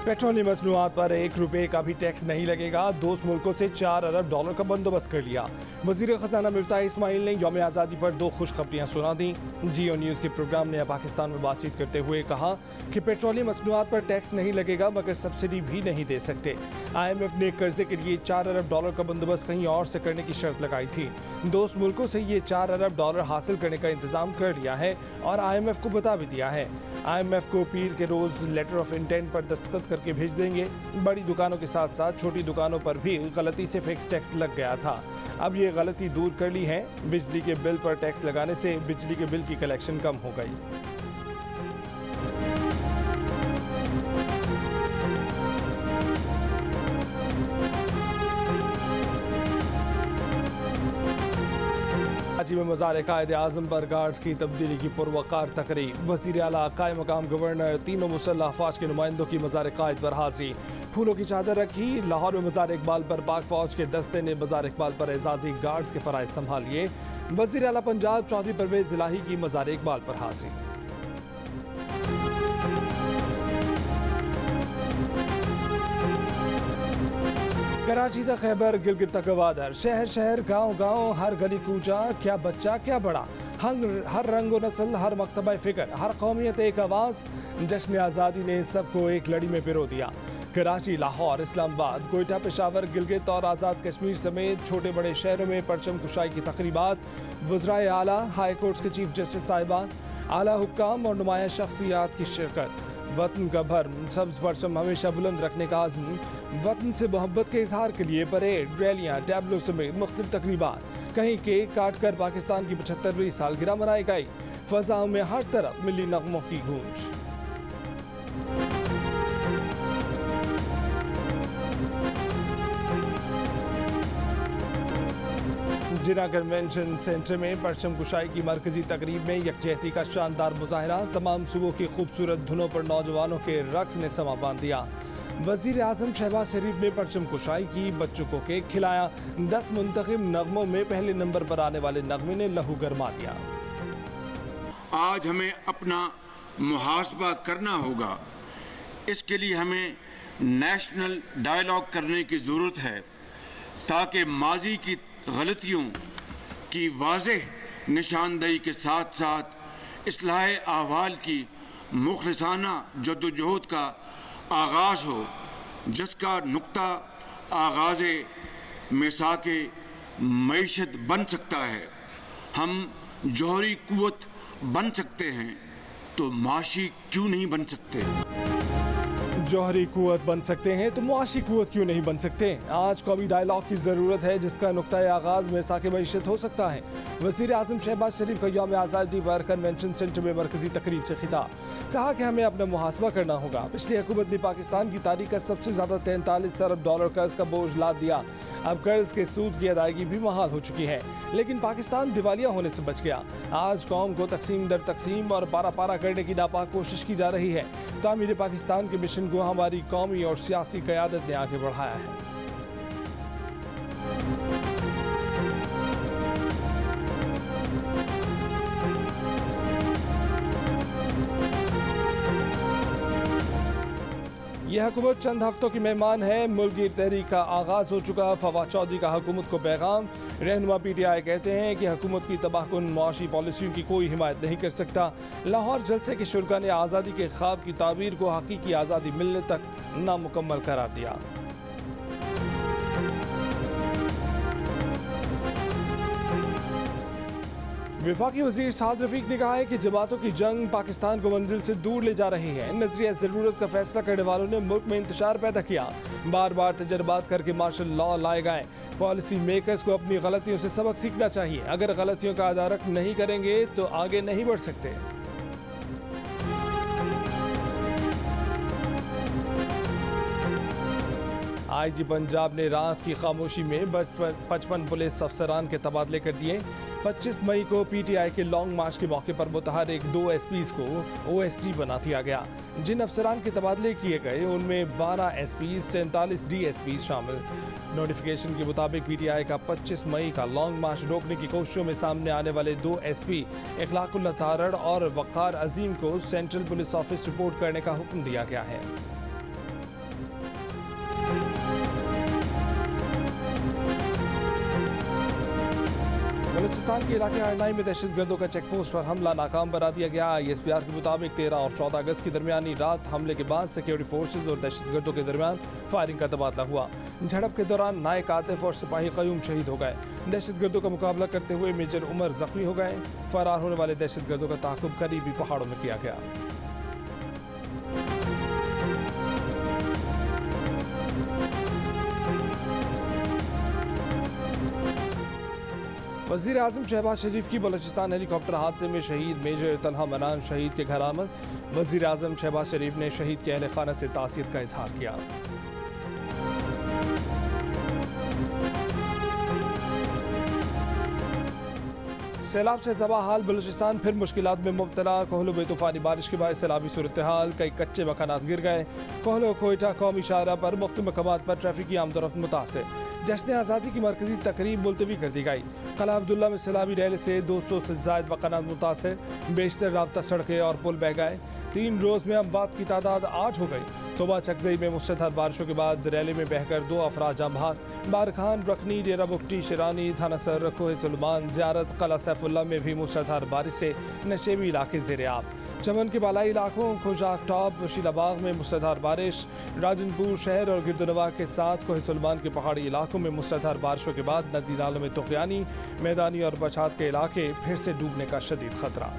Petroleum मसनूआत पर ₹1 का भी टैक्स नहीं लगेगा। दोस्त मुल्कों से $4 अरब का बंदोबस्त कर लिया। वज़ीर ख़जाना मिफ्ताह इस्माइल ने यौम आज़ादी पर 2 खुशखबरियाँ सुना दी। जियो न्यूज़ के प्रोग्राम ने पाकिस्तान में बातचीत करते हुए कहा कि पेट्रोलियम मसनूआत पर टैक्स नहीं लगेगा मगर सब्सिडी भी नहीं दे सकते। IMF ने कर्जे के लिए $4 अरब का बंदोबस्त कहीं और से करने की शर्त लगाई थी। दोस्त मुल्कों से ये $4 अरब हासिल करने का इंतजाम कर लिया है और IMF को बता भी दिया है। IMF को पीर के रोज़ लेटर ऑफ इंटेंट पर दस्तखत करके भेज देंगे। बड़ी दुकानों के साथ साथ छोटी दुकानों पर भी गलती से फिक्स टैक्स लग गया था। अब ये गलती दूर कर ली है। बिजली के बिल पर टैक्स लगाने से बिजली के बिल की कलेक्शन कम हो गई। कराची में मज़ार कायद-ए-आज़म पर गार्ड्स की तब्दीली की पुरवकार तकरीब। वज़ीर आला, कायम मकाम गवर्नर, तीनों मुसल्लह अफ़वाज के नुमाइंदों की मज़ार कायद पर हाज़िरी। फूलों की चादर रखी। लाहौर में मज़ार इकबाल पर पाक फ़ौज के दस्ते ने मज़ार इकबाल पर एजाज़ी गार्ड्स के फ़राइज़ संभालिए। वज़ीर आला पंजाब चौधरी परवेज़ इलाही की मज़ार इकबाल पर हाज़िरी। कराची तक खैबर, गिलगित तक गवादर, शहर शहर गांव गांव, हर गली कूचा, क्या बच्चा क्या बड़ा, हर रंग व नस्ल, हर मकतबा फ़िक्र, हर कौमियत एक आवाज़। जश्न आज़ादी ने सबको एक लड़ी में पिरो दिया। कराची, लाहौर, इस्लामाबाद, कोयटा, पेशावर, गिलगित और आज़ाद कश्मीर समेत छोटे बड़े शहरों में परचम कुशाई की तकरीबात। वज़राए आला, हाई कोर्ट्स के चीफ जस्टिस साहिबान, आला हुक्काम और नुमाया शख्सियात की शिरकत। वतन का भरम, सब्ज़ परचम हमेशा बुलंद रखने का आज़म। वतन से मोहब्बत के इजहार के लिए परेड, रैलियाँ, टैबलो समेत मुख्तलिफ तकरीबात। कहीं केक काट कर पाकिस्तान की 75वीं सालगिरह मनाई गई। फ़ज़ाओं में हर तरफ मिली नगमों की गूंज। जिना कन्वेंशन सेंटर में परचम कुशाई की मरकजी तकरीब में यकजहती का शानदार मुजाहरा। तमाम सूबों की खूबसूरत धुनों पर नौजवानों के रक्स ने समा बांध दिया। वज़ीर आज़म शहबाज शरीफ ने परचम कुशाई की, बच्चों को केक खिलाया। 10 मुंतखब नगमों में पहले नंबर पर आने वाले नगमे ने लहू गरमा दिया। आज हमें अपना मुहासबा करना होगा। इसके लिए हमें नेशनल डायलॉग करने की ज़रूरत है ताकि माजी की गलतियों की वाज़ेह निशानदेही के साथ साथ इस्लाह अहवाल की मुखलिसाना जद्दोजहद का आगाज़ हो, जिसका नुक्ता आगाज़ मिसाके मईशत बन सकता है। हम जौहरी कुव्वत बन सकते हैं तो माशी क्यों नहीं बन सकते? जौहरी कुव्वत बन सकते हैं तो मुआशी कुव्वत क्यों नहीं बन सकते? आज कौमी डायलॉग की ज़रूरत है जिसका नुक्ता आगाज़ में साके मईशत हो सकता है। वज़ीर आज़म शहबाज शरीफ का यौम आज़ादी पर कन्वेंशन सेंटर में मरकजी तकरीब से खिताब। कहा कि हमें अपना मुहासबा करना होगा। पिछली हुकूमत ने पाकिस्तान की तारीख का सबसे ज़्यादा $43 अरब कर्ज का बोझ लाद दिया। अब कर्ज के सूद की अदायगी भी महाल हो चुकी है, लेकिन पाकिस्तान दिवालिया होने से बच गया। आज कौम को तकसीम दर तकसीम और पारा पारा करने की नापाक कोशिश की जा रही है। तामीर पाकिस्तान के मिशन को हमारी कौमी और सियासी क़यादत ने आगे बढ़ाया है। यह हुकूमत चंद हफ्तों की मेहमान है। मुल्की तहरीक का आगाज़ हो चुका। फवाद चौधरी का हुकूमत को पैगाम। रहनुमा PTI कहते हैं कि हुकूमत की तबाहकुन मुआशी पॉलिसियों की कोई हिमायत नहीं कर सकता। लाहौर जलसे के शुरा ने आज़ादी के ख्वाब की ताबीर को हकीकी आज़ादी मिलने तक नामुकम्मल करार दिया। वफाकी वज़ीर साद रफ़ीक ने कहा है कि जमातों की जंग पाकिस्तान को मंजिल से दूर ले जा रही है। नज़रिया ज़रूरत का फैसला करने वालों ने मुल्क में इंतशार पैदा किया। बार बार तजर्बात करके मार्शल लॉ लाए गए। पॉलिसी मेकर्स को अपनी गलतियों से सबक सीखना चाहिए। अगर गलतियों का अदारक नहीं करेंगे तो आगे नहीं बढ़ सकते। IG पंजाब ने रात की खामोशी में 55 पुलिस अफसरान के तबादले कर दिए। 25 मई को PTI के लॉन्ग मार्च के मौके पर मुतहर्रिक 2 SPs को OSD बना दिया गया। जिन अफसरान के तबादले किए गए उनमें 12 SPs, 43 DSPs शामिल। नोटिफिकेशन के मुताबिक PTI का 25 मई का लॉन्ग मार्च रोकने की कोशिशों में सामने आने वाले 2 SP इखलाकुल्लाह तारड़ और वक़ार अजीम को सेंट्रल पुलिस ऑफिस रिपोर्ट करने का हुक्म दिया गया है। बलूचिस्तान के इलाके आरनाई में दहशतगर्दों का चेक पोस्ट पर हमला नाकाम बना दिया गया। ISPR के मुताबिक 13 और 14 अगस्त की दरमियानी रात हमले के बाद सिक्योरिटी फोर्सेज और दहशतगर्दों के दरमियान फायरिंग का तबादला हुआ। झड़प के दौरान नायक आतिफ और सिपाही कयूम शहीद हो गए। दहशतगर्दों का मुकाबला करते हुए मेजर उमर जख्मी हो गए। फरार होने वाले दहशतगर्दों का ताक़ुब करीबी पहाड़ों में किया गया। वज़ीर आज़म शहबाज शरीफ की बलूचिस्तान हेलीकॉप्टर हादसे में शहीद मेजर तलहा मनान शहीद के घर आमद। वज़ीर आज़म शहबाज शरीफ ने शहीद के अहले खाना से तासियत का इजहार किया। सैलाब से तबाह हाल बलूचिस्तान फिर मुश्किलात में मुब्तला। कोहलो में तूफानी बारिश के बाद सैलाबी सूरत हाल, कई कच्चे मकानात गिर गए। कोहलो कोयटा कौमी शाहरा पर मुख्तलिफ मकामात पर ट्रैफिक की आमदोरफ्त मुतासिर। जश्न आज़ादी की मरकजी तकरीब मुलतवी कर दी गई। कला अब्दुल्ला में सैलाबी रैली से 200 से ज़ायद मकानात मुतासिर। बेशतर राब्ता सड़कें और पुल बह गए। 3 रोज़ में अमवात की तादाद 8 हो गई। तोबा चकजई में मुसलधार बारिशों के बाद रैली में बहकर 2 अफराद जाम बहक। बारखान, रखनी, डेरा बुगटी, शिरानी, थानासर, कोहे सुलेमान, ज़ियारत, कला सैफुल्ला में भी मुसलधार बारिश से नशेबी इलाके ज़ेर आब। चमन के बालाई इलाकों खुशाक टॉप, शीलाबाग में मुसलधार बारिश। राजनपुर शहर और गिरदनवा के साथ कोहे सुलेमान के पहाड़ी इलाकों में मुसलधार बारिशों के बाद नदी नालों में तुग़यानी। मैदानी और बछात के इलाके फिर से डूबने का शदीद खतरा।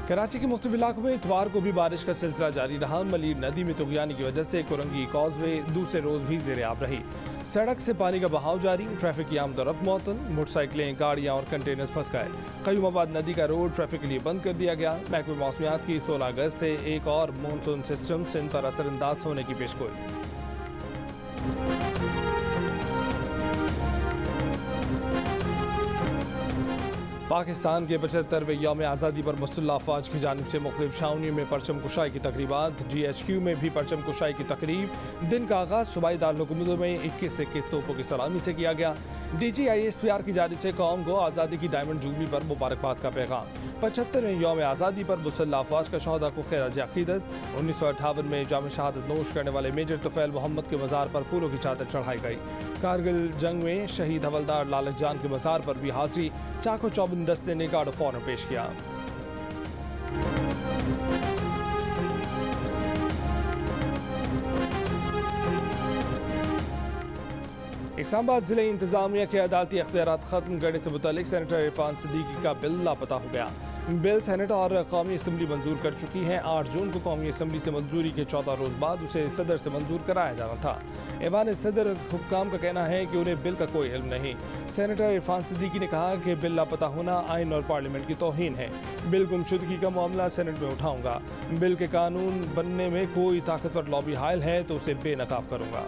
कराची के मुख्तलिफ इलाकों में इतवार को भी बारिश का सिलसिला जारी रहा। मलीर नदी में तुग़यानी की वजह से कुरंगी कॉजवे दूसरे रोज़ भी ज़ेर आब रही। सड़क से पानी का बहाव जारी, ट्रैफिक की आमदोरफ्त मुअत्तल। मोटरसाइकिलें, गाड़ियाँ और कंटेनर्स फंस गए। कयूमाबाद नदी का रोड ट्रैफिक के लिए बंद कर दिया गया। महकमे मौसमियात की 16 अगस्त से एक और मानसून सिस्टम सिंध पर असरअंदाज होने की पेशगोई। पाकिस्तान के 75वें यौम आज़ादी पर मुस्लिह अफवाज की जानिब से मुख्तलिफ छावनियों में परचम कुशाई की तकरीबात। GHQ में भी परचम कुशाई की तकरीब। दिन का आगाज़ सूबाई दारकूमतों में 21 तोपों की सलामी से किया गया। DG ISPR की जानिब से कौम को आज़ादी की डायमंड जुबली पर मुबारकबाद का पैगाम। 75वें यौम आज़ादी पर मुस्लिह अफवाज का शहदा को खैराज अक़ीदत। 1958 में जाम शहादत नोश करने वाले मेजर तुफ़ैल मोहम्मद के मज़ार पर फूलों की चादर चढ़ाई गई। कारगिल जंग में शहीद हवलदार लालच जान के मज़ार पर भी हाज़री। चाको चौबंद दस्ते ने गार्ड ऑफ ऑनर पेश किया। इस्लामाबाद ज़िले इंतज़ामिया के अदालती अख्तियारात ख़त्म करने से मुतालिक सेनेटर इरफान सिद्दीकी का बिल लापता हो गया। बिल सेनेट और कौमी असम्बली मंजूर कर चुकी है। 8 जून को कौमी असम्बली से मंजूरी के 14 रोज़ बाद उसे सदर से मंजूर कराया जाना था। ऐवान सदर हुक्काम का कहना है कि उन्हें बिल का कोई इल्म नहीं। सेनेटर इरफान सिद्दीकी ने कहा कि बिल लापता होना आइन और पार्लियामेंट की तौहीन है। बिल गुमशुदगी का मामला सेनेट में उठाऊंगा। बिल के कानून बनने में कोई ताकतवर लॉबी हायल है तो उसे बेनकाब करूंगा।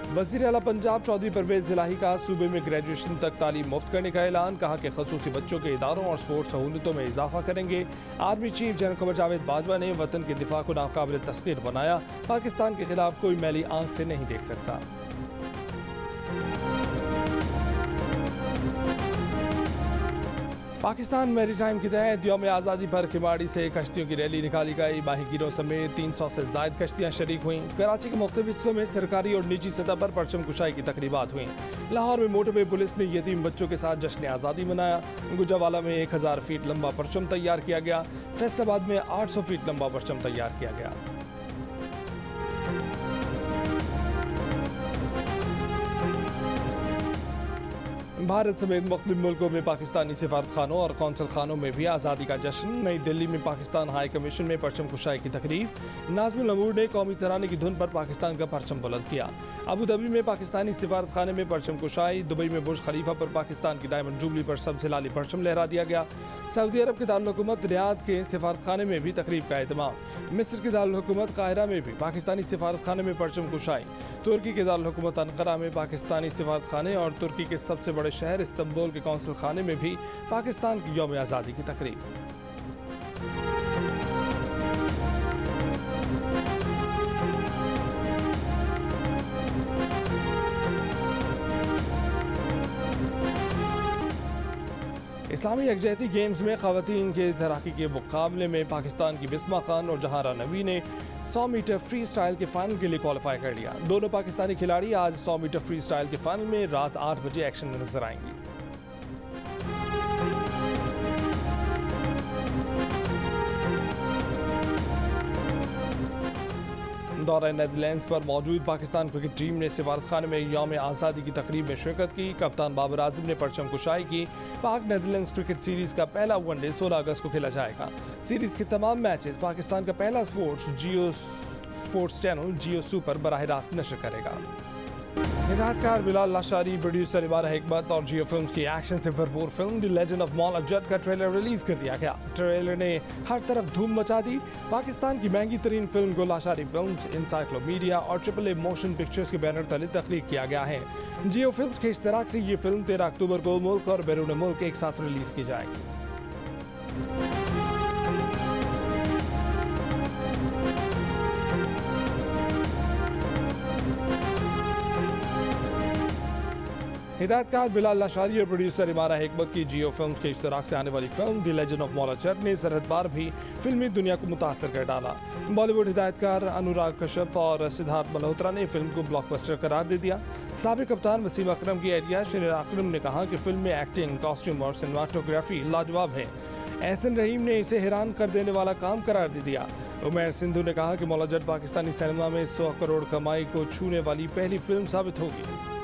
वज़ीर आला पंजाब चौधरी परवेज़ इलाही का सूबे में ग्रेजुएशन तक तालीम मुफ्त करने का ऐलान। कहा कि खसूसी बच्चों के इदारों और स्पोर्ट्स सहूलतों में इजाफा करेंगे। Army chief general Qamar Javed Bajwa ने वतन के दिफा को नाकाबिल तस्खीर बनाया। पाकिस्तान के खिलाफ कोई मैली आंख से नहीं देख सकता। पाकिस्तान मैरीटाइम के तहत यौम आज़ादी पर किमाड़ी से कश्तियों की रैली निकाली गई। माहीगीरों समेत 300 से ज़ायद कश्तियाँ शरीक हुईं। कराची के मुख्तलिफ हिस्सों में सरकारी और निजी सतह पर परचम कुशाई की तकरीबात हुईं। लाहौर में मोटरवे पुलिस ने यतीम बच्चों के साथ जश्न आज़ादी मनाया। गुजरावाला में 1000 फीट लंबा परचम तैयार किया गया। फैसलाबाद में 800 फीट लंबा परचम तैयार किया गया। भारत समेत मुख्तलिफ मुल्कों में पाकिस्तानी सिफारत खानों और कौंसल खानों में भी आज़ादी का जश्न। नई दिल्ली में पाकिस्तान हाई कमीशन में परचम कुशाई की तकरीब। नाज़मुल अमूर ने कौमी तराने की धुन पर पाकिस्तान का परचम बुलंद किया। अबू धाबी में पाकिस्तानी सिफारत खाने में परचम कुशाई। दुबई में बुर्ज खलीफा पर पाकिस्तान की डायमंड जुबली पर सबसे लाली परचम लहरा दिया गया। सऊदी अरब के दारुल हुकूमत रियाद के सिफारत खाने में भी तकरीब का एहतमाम। मिस्र के दारुल हुकूमत काहिरा में भी पाकिस्तानी सिफारत खाने में परचम कुशाई। तुर्की के दारुल हुकूमत अनकरा में पाकिस्तानी सिफारत खाने और तुर्की के सबसे बड़े बड़े शहर इस्तांबुल के कौंसल खाने में भी पाकिस्तान की यौम आज़ादी की तकरीब। इस्लामी यकजहती गेम्स में ख़वातीन के तैराकी के मुकाबले में पाकिस्तान की बिस्मा खान और जहारा नबी ने 100 मीटर फ्री स्टाइल के फाइनल के लिए क्वालिफाई कर लिया। दोनों पाकिस्तानी खिलाड़ी आज 100 मीटर फ्री स्टाइल के फाइनल में रात 8 बजे एक्शन में नजर आएंगी। दौरा नेदरलैंड्स पर मौजूद पाकिस्तान क्रिकेट टीम ने सिफारत खाने में यौम आज़ादी की तकरीब में शिरकत की। कप्तान बाबर आजम ने परचम कुशाई की। पाक नेदरलैंड्स क्रिकेट सीरीज का पहला वनडे 16 अगस्त को खेला जाएगा। सीरीज के तमाम मैचेस पाकिस्तान का पहला स्पोर्ट्स चैनल जियो सुपर बराह रास्त नशर करेगा। हिदायतकार बिलाल लाशारी, प्रोड्यूसर इबारा हिकमत और जियो फिल्म्स की एक्शन से भरपूर film the legend of Maula Jatt का ट्रेलर रिलीज कर दिया गया। ट्रेलर ने हर तरफ धूम मचा दी। पाकिस्तान की महंगी तरीन फिल्म को लाशारी फिल्म्स, इनसाइक्लोमीडिया और AAA मोशन पिक्चर्स के बैनर तले तख्लीक किया गया है। जियो फिल्म्स के इश्तराक से ये फिल्म 13 अक्टूबर को मुल्क और बैरून मुल्क एक साथ रिलीज की जाएगी। हिदायतकार बिलाल लाशारी और प्रोड्यूसर इबारा हिकमत की जियो फिल्म्स के इश्तराक से आने वाली film the legend of Maula Jatt ने सरहद पार भी फिल्मी दुनिया को मुतासर कर डाला। बॉलीवुड हिदायतकार अनुराग कश्यप और सिद्धार्थ मल्होत्रा ने फिल्म को ब्लॉकबस्टर करार दे दिया। साबिक कप्तान वसीम अकरम की एहलिया शिरीन अकरम ने कहा कि फिल्म में एक्टिंग, कॉस्ट्यूम और सिनेमाटोग्राफी लाजवाब है। एहसन रहीम ने इसे हैरान कर देने वाला काम करार दे दिया। उमैर सिंधु ने कहा कि मौला जट पाकिस्तानी सिनेमा में 100 करोड़ कमाई को छूने वाली पहली फिल्म साबित होगी।